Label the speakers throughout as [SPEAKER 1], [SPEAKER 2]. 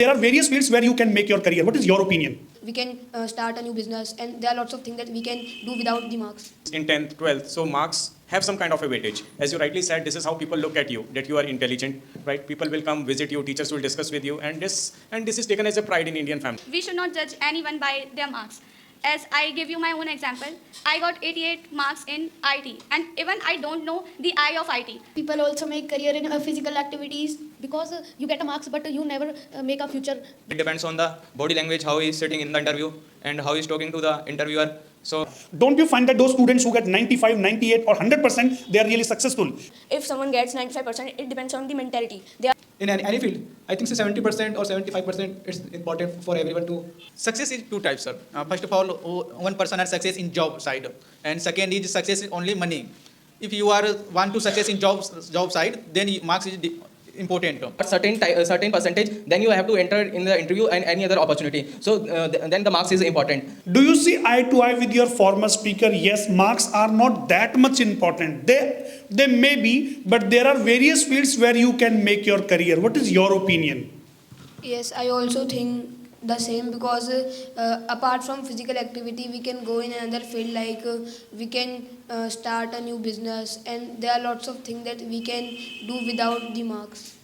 [SPEAKER 1] There are various fields where you can make your career. What is your opinion?
[SPEAKER 2] We can start a new business, and there are lots of things that we can do without the marks.
[SPEAKER 3] In 10th, 12th, so marks have some kind of a weightage. As you rightly said, this is how people look at you, that you are intelligent, right? People will come visit you, teachers will discuss with you, and this is taken as a pride in Indian family.
[SPEAKER 4] We should not judge anyone by their marks. As I give you my own example, I got 88 marks in IT, and even I don't know the I of IT.
[SPEAKER 5] People also make career in physical activities because you get a marks, but you never make a future.
[SPEAKER 6] It depends on the body language, how he is sitting in the interview and how he is talking to the interviewer. So
[SPEAKER 1] Don't you find that those students who get 95, 98 or 100%, they are really successful?
[SPEAKER 2] If someone gets 95%, it depends on the mentality. They are
[SPEAKER 7] in any field, I think 70% or 75% it's important for everyone to.
[SPEAKER 8] Success is two types, sir. First of all, one person has success in job side, and second is success is only money. If you are want to success in job side, then marks is important.
[SPEAKER 6] at certain percentage, then you have to enter in the interview and any other opportunity. So then the marks is important.
[SPEAKER 1] Do you see eye to eye with your former speaker? Yes, marks are not that much important. They may be, but there are various fields where you can make your career. What is your opinion?
[SPEAKER 2] Yes, I also think the same, because apart from physical activity, we can go in another field, like we can start a new business, and there are lots of things that we can do without the marks.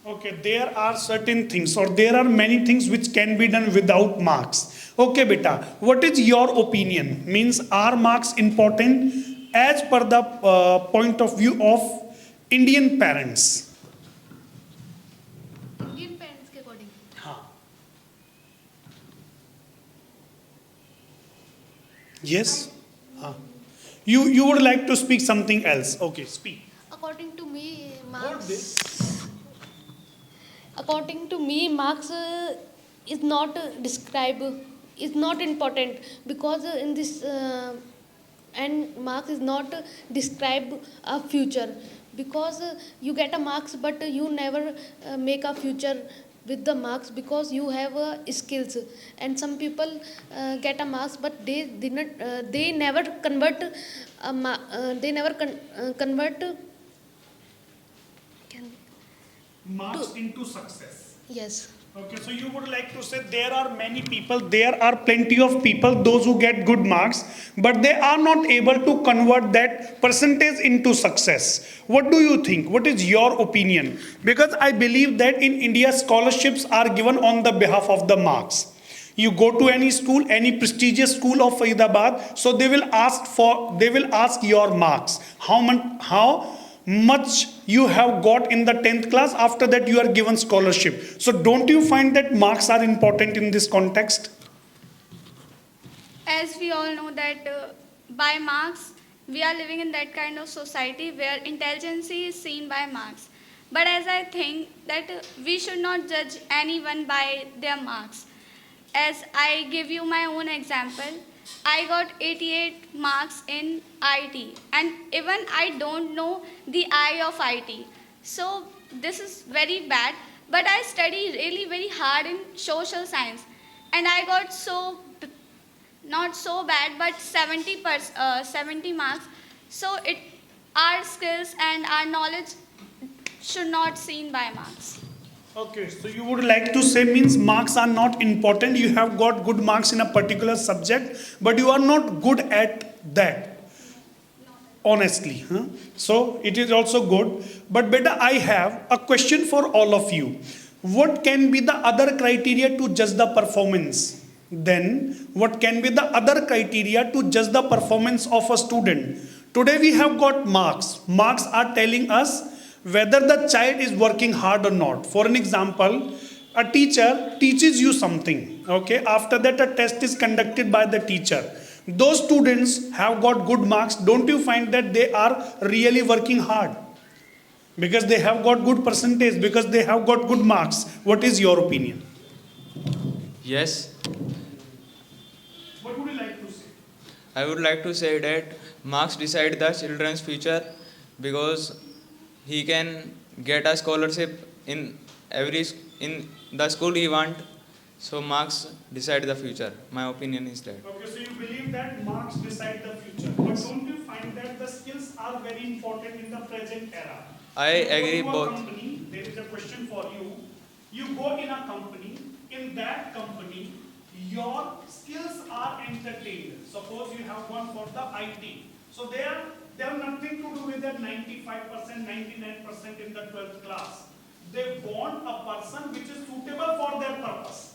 [SPEAKER 1] Okay, there are certain things or there are many things which can be done without marks. Okay, beta, what is your opinion? Means are marks important as per the point of view of Indian parents?
[SPEAKER 5] Indian parents के according.
[SPEAKER 1] Yes? You would like to speak something else. Okay, speak.
[SPEAKER 5] According to me, marks is not is not important, because in this and marks is not describe a future, because you get a marks, but you never make a future with the marks, because you have skills, and some people get a marks, but they never convert convert
[SPEAKER 1] Marks into success.
[SPEAKER 5] yes.
[SPEAKER 1] Okay, so you would like to say there are many people, there are plenty of people, those who get good marks, but they are not able to convert that percentage into success. What do you think? What is your opinion? Because I believe that in India, scholarships are given on the behalf of the marks. You go to any school, any prestigious school of Faridabad, so they will ask your marks. How much you have got in the 10th class, after that you are given scholarship. So don't you find that marks are important in this context?
[SPEAKER 4] As we all know that by marks, we are living in that kind of society where intelligence is seen by marks. But as I think that we should not judge anyone by their marks. As I give you my own example, I got 88 marks in IT, and even I don't know the I of IT. So this is very bad, but I study really very hard in social science, and I got not so bad, but 70 marks. So our skills and our knowledge should not seen by marks.
[SPEAKER 1] Okay, so you would like to say means marks are not important. You have got good marks in a particular subject, but you are not good at that. Honestly. Huh? So it is also good. But beta, I have a question for all of you. What can be the other criteria to judge the performance? Then what can be the other criteria to judge the performance of a student? Today we have got marks. Marks are telling us whether the child is working hard or not. For an example, a teacher teaches you something. Okay, after that a test is conducted by the teacher. Those students have got good marks. Don't you find that they are really working hard? Because they have got good percentage, because they have got good marks. What is your opinion?
[SPEAKER 6] Yes,
[SPEAKER 1] What would you like to say?
[SPEAKER 6] I would like to say that marks decide the children's future, because he can get a scholarship in the school he want. So marks decide the future. My opinion is that.
[SPEAKER 1] Okay, so you believe that marks decide the future. But don't you find that the skills are very important in the present era?
[SPEAKER 6] I agree
[SPEAKER 1] Go to a
[SPEAKER 6] both.
[SPEAKER 1] company, there is a question for you. You go in a company, in that company, your skills are entertained. Suppose you have one for the IT. So they have nothing to do with that 95%, 99% in the 12th class. They want a person which is suitable for their purpose.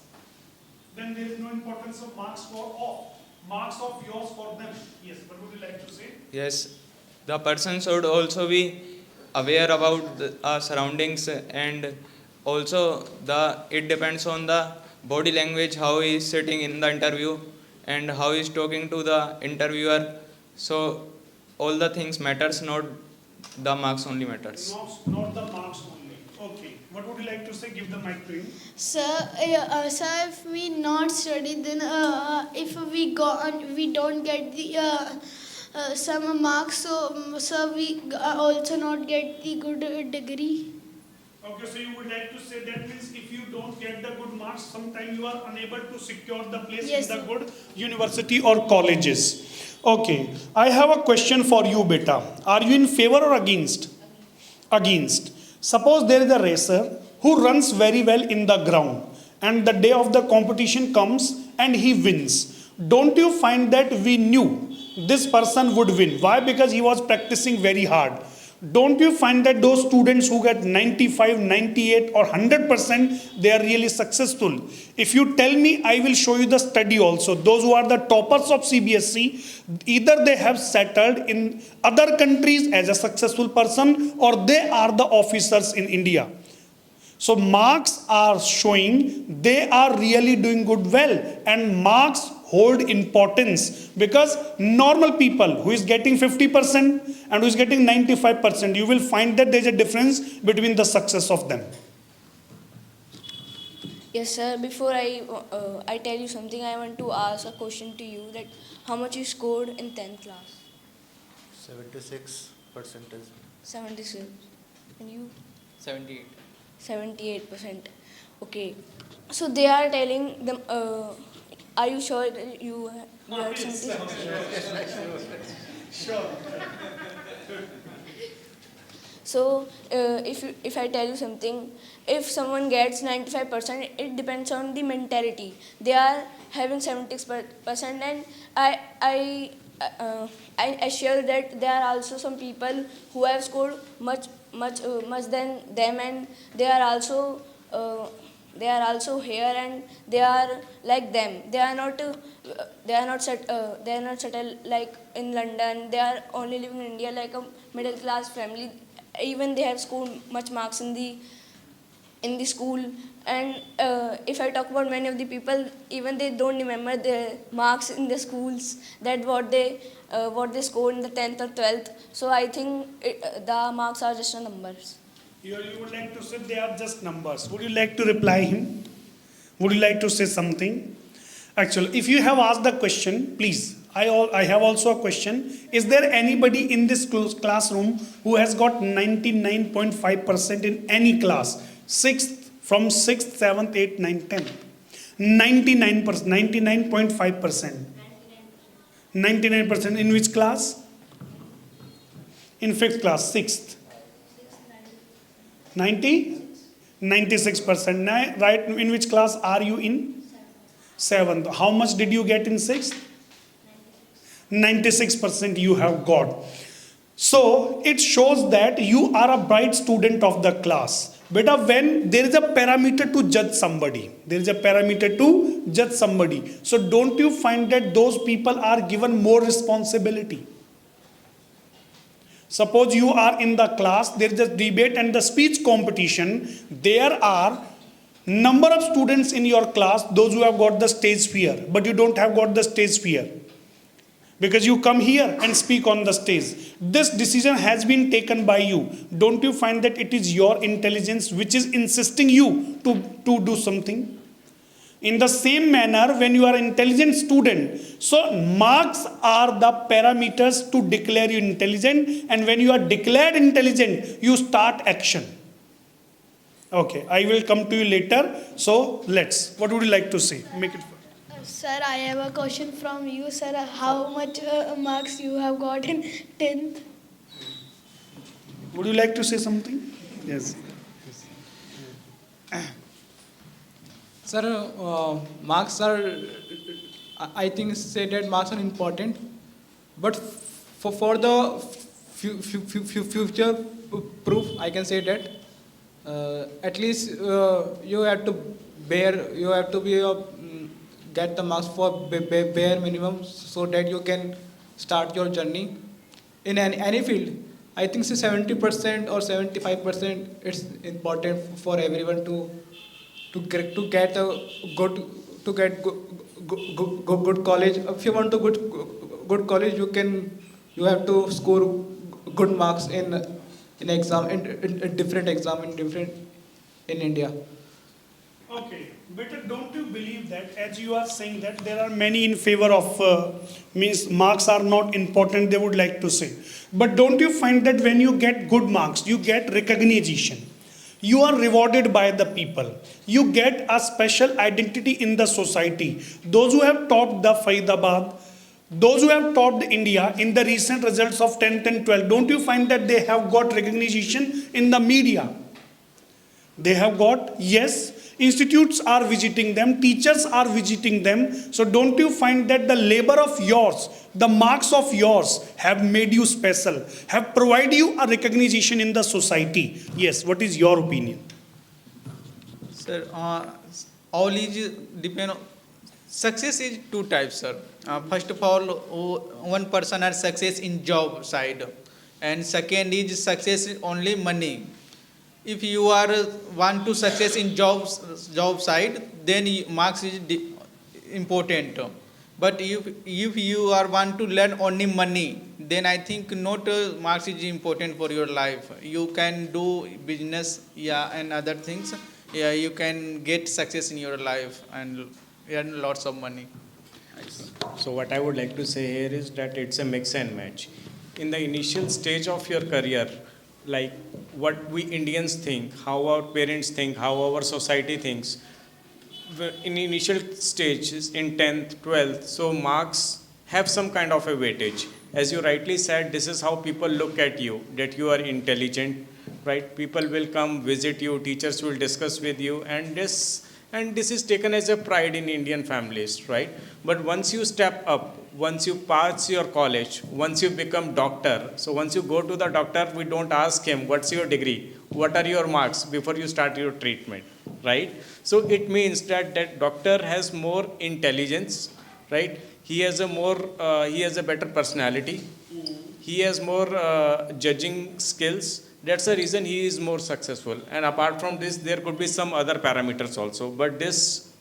[SPEAKER 1] Then there is no importance of marks of yours for them. Yes, what would you like to say?
[SPEAKER 6] Yes, the person should also be aware about our surroundings, and also it depends on the body language, how he is sitting in the interview and how he is talking to the interviewer. So all the things matters, not the marks only matters.
[SPEAKER 1] Not the marks only. Okay. What would you like to say? Give the mic to him.
[SPEAKER 9] Sir, if we not study, then if we go on, we don't get the some marks. So, sir, we also not get the good degree.
[SPEAKER 1] Okay, so you would like to say that means if you don't get the good marks, sometimes you are unable to secure the place
[SPEAKER 9] Yes,
[SPEAKER 1] in the
[SPEAKER 9] sir.
[SPEAKER 1] good university or colleges. Okay, I have a question for you, beta. Are you in favor or against? Against. Suppose there is a racer who runs very well in the ground, and the day of the competition comes and he wins. Don't you find that we knew this person would win? Why? Because he was practicing very hard. Don't you find that those students who get 95, 98 or 100%, they are really successful? If you tell me, I will show you the study also. Those who are the toppers of CBSE, either they have settled in other countries as a successful person, or they are the officers in India. So marks are showing they are really doing good well, and marks hold importance, because normal people who is getting 50% and who is getting 95%, you will find that there is a difference between the success of them.
[SPEAKER 2] Yes, sir. Before I tell you something, I want to ask a question to you, that how much you scored in 10th class?
[SPEAKER 10] 76%.
[SPEAKER 2] 76. And you?
[SPEAKER 6] 78.
[SPEAKER 2] 78%. Okay. So they are telling them, are you sure that you heard something?
[SPEAKER 1] Sure.
[SPEAKER 2] So if I tell you something, if someone gets 95%, it depends on the mentality. They are having 76%, and I assure that there are also some people who have scored much than them, and they are also here, and they are like them. They are not settled like in London. They are only living in India like a middle class family. Even they have scored much marks in the school. And if I talk about many of the people, even they don't remember their marks in the schools, that what they scored in the 10th or 12th. So I think the marks are just numbers.
[SPEAKER 1] You would like to say they are just numbers. Would you like to reply him? Would you like to say something? Actually, if you have asked the question, please, I have also a question. Is there anybody in this classroom who has got 99.5% in any class? From 6th, 7th, 8th, 9th, 10th. 99%, 99.5%. 99% in which class? In 5th class, 6th. 96%. Right, in which class are you in? 7th. How much did you get in 6th? 96% you have got. So it shows that you are a bright student of the class. But when there is a parameter to judge somebody, so don't you find that those people are given more responsibility? Suppose you are in the class, there is a debate and the speech competition. There are number of students in your class, those who have got the stage fear, but you don't have got the stage fear, because you come here and speak on the stage. This decision has been taken by you. Don't you find that it is your intelligence which is insisting you to do something? In the same manner, when you are an intelligent student, so marks are the parameters to declare you intelligent, and when you are declared intelligent, you start action. Okay, I will come to you later. So what would you like to say? Make it.
[SPEAKER 9] Sir, I have a question from you, sir. How much marks you have got in 10th?
[SPEAKER 1] Would you like to say something? Yes.
[SPEAKER 7] Sir, marks are, I think, say that marks are important, but for the future proof, I can say that at least you have to you have to be get the marks for bare minimum so that you can start your journey in any field. I think say 70% or 75% it's important for everyone to get a good college. If you want to good college, you have to score good marks in exam in different exam in India.
[SPEAKER 1] Okay, but don't you believe that, as you are saying that there are many in favor of means marks are not important, they would like to say, but don't you find that when you get good marks you get recognition, you are rewarded by the people, you get a special identity in the society. Those who have topped the Faridabad, those who have topped India in the recent results of 10th and 12th, don't you find that they have got recognition in the media? They have got, yes, institutes are visiting them, teachers are visiting them. So don't you find that the labor of yours, the marks of yours have made you special, have provided you a recognition in the society? Yes, what is your opinion?
[SPEAKER 8] Sir, all is depend on, success is two types, sir. First of all, one person has success in job side, and second is success only money. If you are want to success in job side, then marks is important. But if you are want to learn only money, then I think not marks is important for your life. You can do business, yeah, and other things. Yeah, you can get success in your life and earn lots of money.
[SPEAKER 3] So what I would like to say here is that it's a mix and match. In the initial stage of your career, like what we Indians think, how our parents think, how our society thinks, in initial stages, in 10th, 12th, so marks have some kind of a weightage. As you rightly said, this is how people look at you, that you are intelligent, right? People will come visit you, teachers will discuss with you, and this is taken as a pride in Indian families, right? But once you step up, once you pass your college, once you become doctor, so once you go to the doctor, we don't ask him, what's your degree? What are your marks before you start your treatment, right? So it means that that doctor has more intelligence, right? He has a better personality. He has more judging skills. That's the reason he is more successful. And apart from this, there could be some other parameters also. But this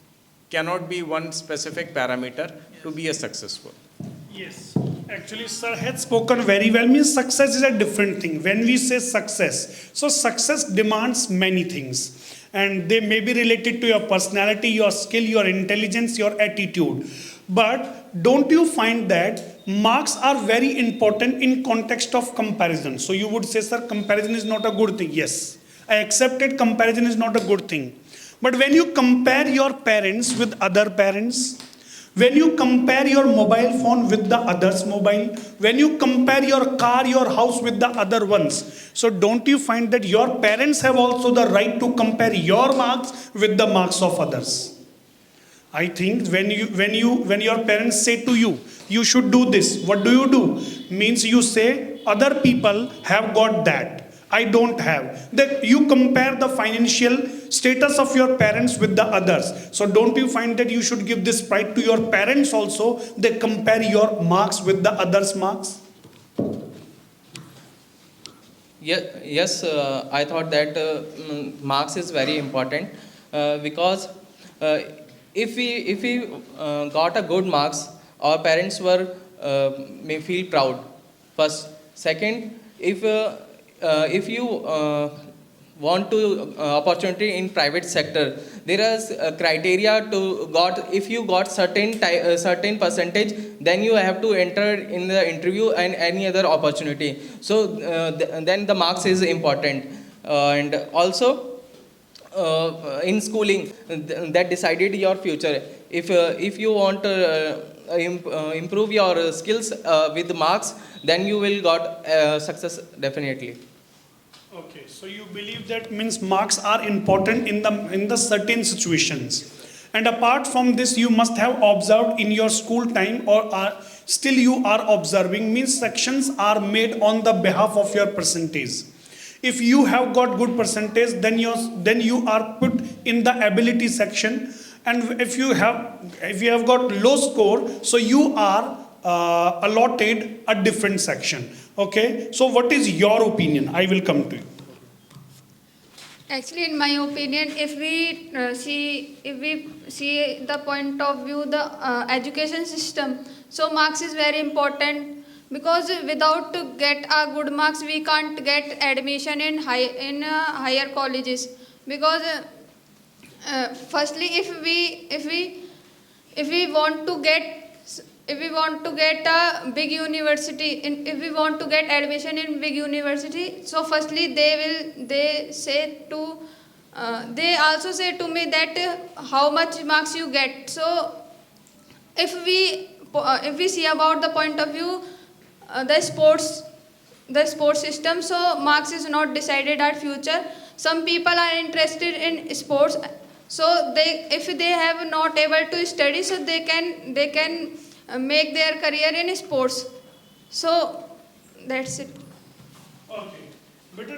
[SPEAKER 3] cannot be one specific parameter to be a successful.
[SPEAKER 1] Yes, actually, sir had spoken very well. Means success is a different thing. When we say success, so success demands many things, and they may be related to your personality, your skill, your intelligence, your attitude. But don't you find that marks are very important in context of comparison? So you would say, sir, comparison is not a good thing. Yes, I accepted comparison is not a good thing. But when you compare your parents with other parents, when you compare your mobile phone with the other's mobile, when you compare your car, your house with the other ones, so don't you find that your parents have also the right to compare your marks with the marks of others? I think when your parents say to you, you should do this, what do? Means you say, other people have got that, I don't have. That you compare the financial status of your parents with the others. So don't you find that you should give this pride to your parents also? They compare your marks with the others' marks.
[SPEAKER 10] Yes, I thought that marks is very important because if we got a good marks, our parents may feel proud. First, second, if you want to opportunity in private sector, there is a criteria to got. If you got certain percentage, then you have to enter in the interview and any other opportunity. So then the marks is important, and also in schooling that decided your future. If you want to improve your skills with marks, then you will got success definitely.
[SPEAKER 1] Okay, so you believe that means marks are important in the certain situations. And apart from this, you must have observed in your school time, or still you are observing, means sections are made on the behalf of your percentage. If you have got good percentage, then you are put in the ability section, and if you have got low score, so you are allotted a different section. Okay, so what is your opinion? I will come to you.
[SPEAKER 11] Actually, in my opinion, if we see the point of view, the education system, so marks is very important, because without to get a good marks, we can't get admission in higher colleges. Because firstly, if we want to get a big university, if we want to get admission in big university, so firstly they also say to me that how much marks you get. So if we see about the point of view, the sports system, so marks is not decided our future. Some people are interested in sports, so if they have not able to study, so they can make their career in sports. So that's it.
[SPEAKER 1] Okay. Better,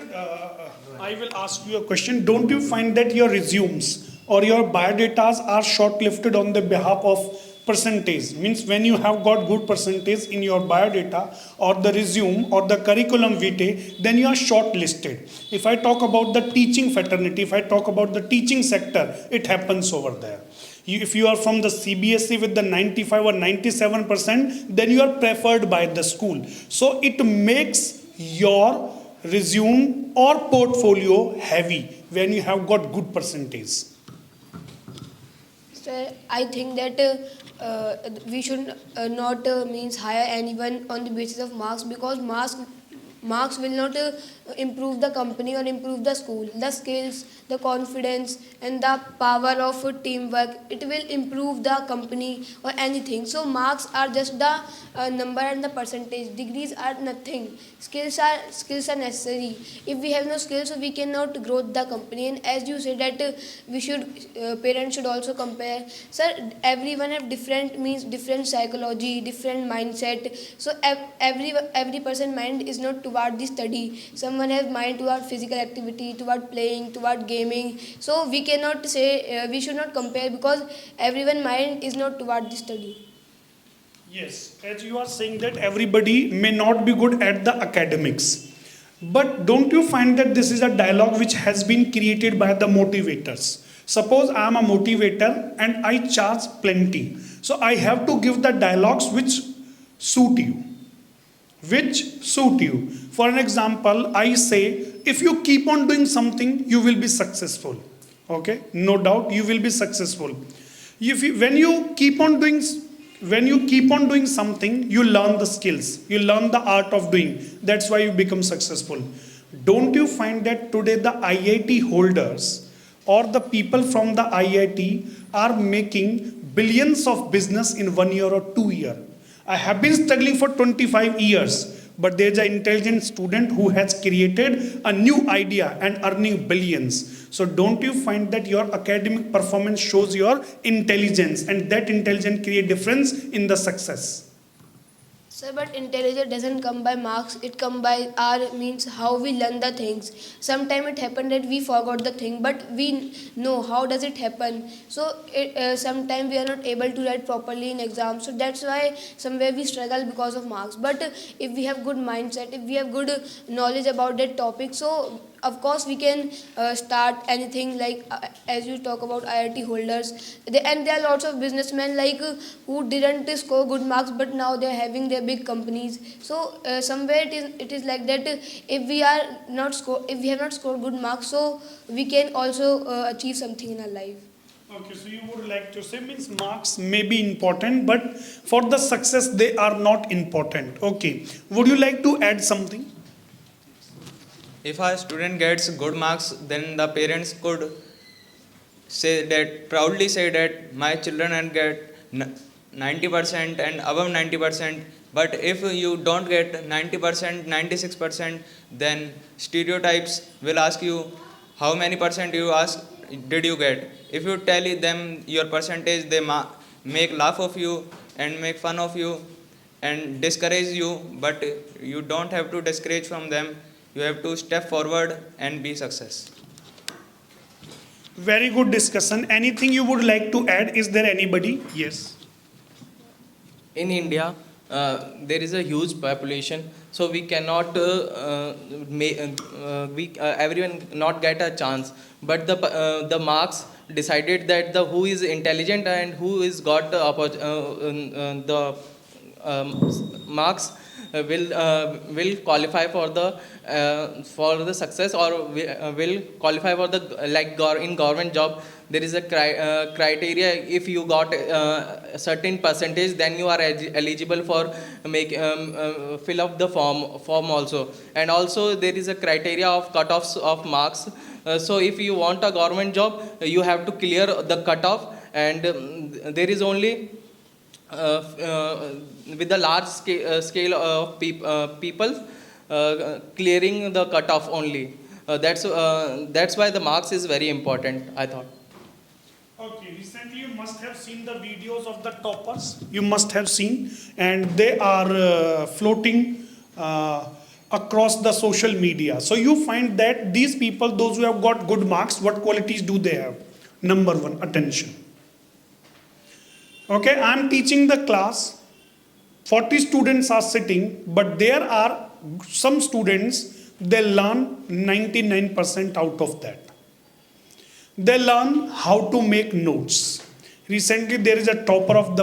[SPEAKER 1] I will ask you a question. Don't you find that your resumes or your biodatas are short-listed on the behalf of percentage? Means when you have got good percentage in your biodata or the resume or the curriculum vitae, then you are short-listed. If I talk about the teaching fraternity, if I talk about the teaching sector, it happens over there. If you are from the CBSE with the 95 or 97%, then you are preferred by the school. So it makes your resume or portfolio heavy when you have got good percentage.
[SPEAKER 2] So I think that we should not means hire anyone on the basis of marks, because marks will not improve the company or improve the school. The skills, the confidence, and the power of teamwork, it will improve the company or anything. So marks are just the number and the percentage. Degrees are nothing. Skills are necessary. If we have no skills, so we cannot grow the company. And as you said that parents should also compare. Sir, everyone have different psychology, different mindset. So every person mind is not toward the study. Someone has mind toward physical activity, toward playing, toward gaming. So we cannot say we should not compare, because everyone mind is not toward the study.
[SPEAKER 1] Yes, as you are saying that everybody may not be good at the academics. But don't you find that this is a dialogue which has been created by the motivators? Suppose I am a motivator and I charge plenty. So I have to give the dialogues which suit you. For an example, I say, if you keep on doing something, you will be successful. Okay, no doubt you will be successful. When you keep on doing something, you learn the skills, you learn the art of doing. That's why you become successful. Don't you find that today the IIT holders or the people from the IIT are making billions of business in 1 year or 2 years? I have been struggling for 25 years, but there's an intelligent student who has created a new idea and earning billions. So don't you find that your academic performance shows your intelligence, and that intelligence create difference in the success?
[SPEAKER 2] Sir, but intelligence doesn't come by marks, it comes by how we learn the things. Sometimes it happened that we forgot the thing, but we know how does it happen. So sometimes we are not able to write properly in exams. So that's why somewhere we struggle because of marks. But if we have good mindset, if we have good knowledge about that topic, so of course we can start anything, like as you talk about IIT holders, and there are lots of businessmen who didn't score good marks, but now they're having their big companies. So somewhere it is like that. If we have not scored good marks, so we can also achieve something in our life.
[SPEAKER 1] Okay, so you would like to say, means marks may be important, but for the success they are not important. Okay, would you like to add something?
[SPEAKER 6] If a student gets good marks, then the parents could proudly say that my children will get 90% and above 90%. But if you don't get 90%, 96%, then stereotypes will ask you how many percent did you get? If you tell them your percentage, they make laugh of you and make fun of you and discourage you, but you don't have to discourage from them. You have to step forward and be success.
[SPEAKER 1] Very good discussion. Anything you would like to add? Is there anybody? Yes.
[SPEAKER 10] In India, there is a huge population, so we cannot everyone not get a chance. But the marks decided that the who is intelligent and who is got the marks will qualify for the success, or will qualify for the in government job. There is a criteria. If you got a certain percentage, then you are eligible for fill up the form also. And also there is a criteria of cutoffs of marks. So if you want a government job, you have to clear the cutoff, and there is only with the large scale of people clearing the cutoff only. That's why the marks is very important, I thought.
[SPEAKER 1] Okay, recently you must have seen the videos of the toppers. You must have seen, and they are floating across the social media. So you find that these people, those who have got good marks, what qualities do they have? Number one, attention. Okay, I am teaching the class. 40 students are sitting, but there are some students, they learn 99% out of that. They learn how to make notes. Recently, there is a topper of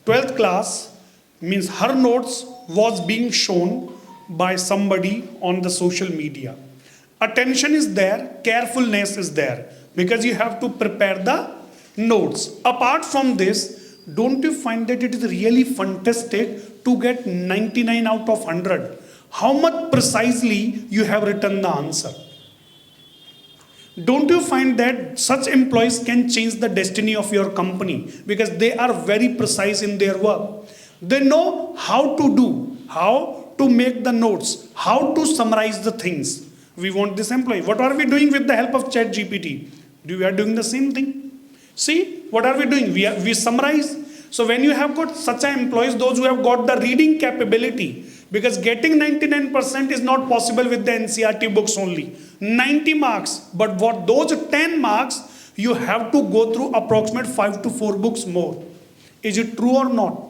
[SPEAKER 1] 12th class, means her notes was being shown by somebody on the social media. Attention is there, carefulness is there, because you have to prepare the notes. Apart from this, don't you find that it is really fantastic to get 99 out of 100? How much precisely you have written the answer? Don't you find that such employees can change the destiny of your company, because they are very precise in their work? They know how to do, how to make the notes, how to summarize the things. We want this employee. What are we doing with the help of ChatGPT? We are doing the same thing. See, what are we doing? We summarize. So when you have got such employees, those who have got the reading capability, because getting 99% is not possible with the NCERT books only. 90 marks, but what those 10 marks, you have to go through approximate 5 to 4 books more. Is it true or not?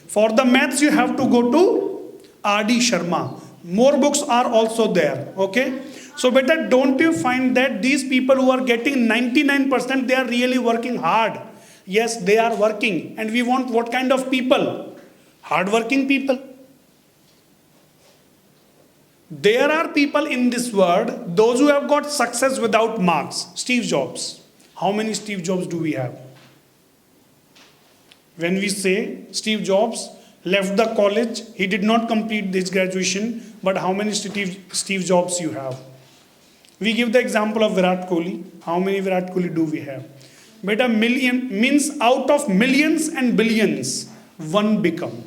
[SPEAKER 1] For the maths, you have to go to R.D. Sharma. More books are also there, okay? So better, don't you find that these people who are getting 99%, they are really working hard? Yes, they are working. And we want what kind of people? Hard-working people. There are people in this world, those who have got success without marks. Steve Jobs. How many Steve Jobs do we have? When we say Steve Jobs left the college, he did not complete this graduation, but how many Steve Jobs you have? We give the example of Virat Kohli. How many Virat Kohli do we have? But a million means out of millions and billions, one becomes.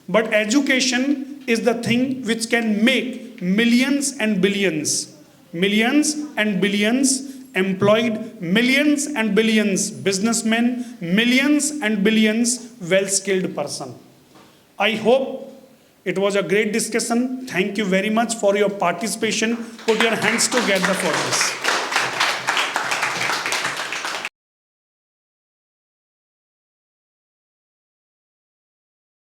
[SPEAKER 1] But education is the thing which can make millions and billions employed, millions and billions businessmen, millions and billions well-skilled person. I hope it was a great discussion. Thank you very much for your participation. Put your hands together for this.